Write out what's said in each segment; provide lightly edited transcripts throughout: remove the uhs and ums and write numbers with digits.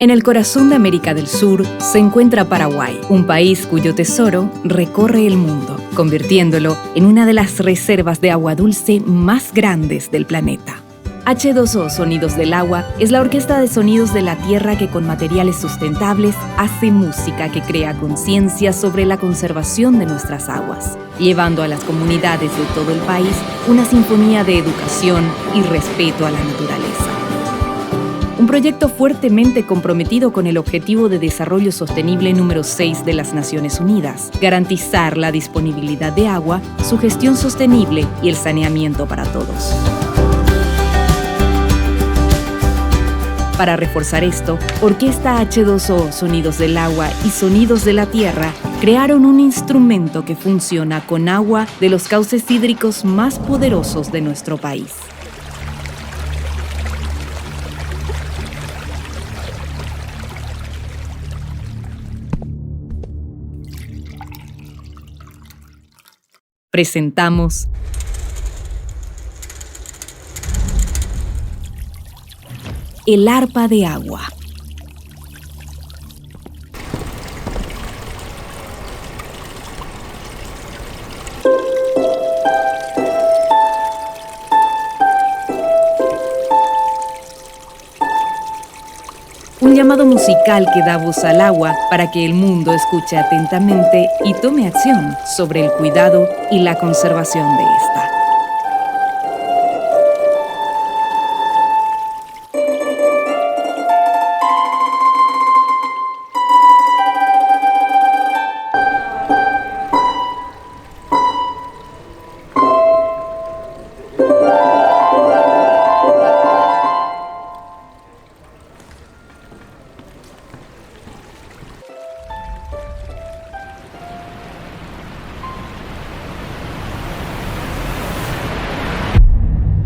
En el corazón de América del Sur se encuentra Paraguay, un país cuyo tesoro recorre el mundo, convirtiéndolo en una de las reservas de agua dulce más grandes del planeta. H2O Sonidos del Agua es la orquesta de sonidos de la tierra que con materiales sustentables hace música que crea conciencia sobre la conservación de nuestras aguas, llevando a las comunidades de todo el país una sinfonía de educación y respeto a la naturaleza. Un proyecto fuertemente comprometido con el Objetivo de Desarrollo Sostenible número 6 de las Naciones Unidas, garantizar la disponibilidad de agua, su gestión sostenible y el saneamiento para todos. Para reforzar esto, Orquesta H2O Sonidos del Agua y Sonidos de la Tierra crearon un instrumento que funciona con agua de los cauces hídricos más poderosos de nuestro país. Presentamos el arpa de agua. Un llamado musical que da voz al agua para que el mundo escuche atentamente y tome acción sobre el cuidado y la conservación de esta.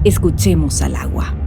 Escuchemos al agua.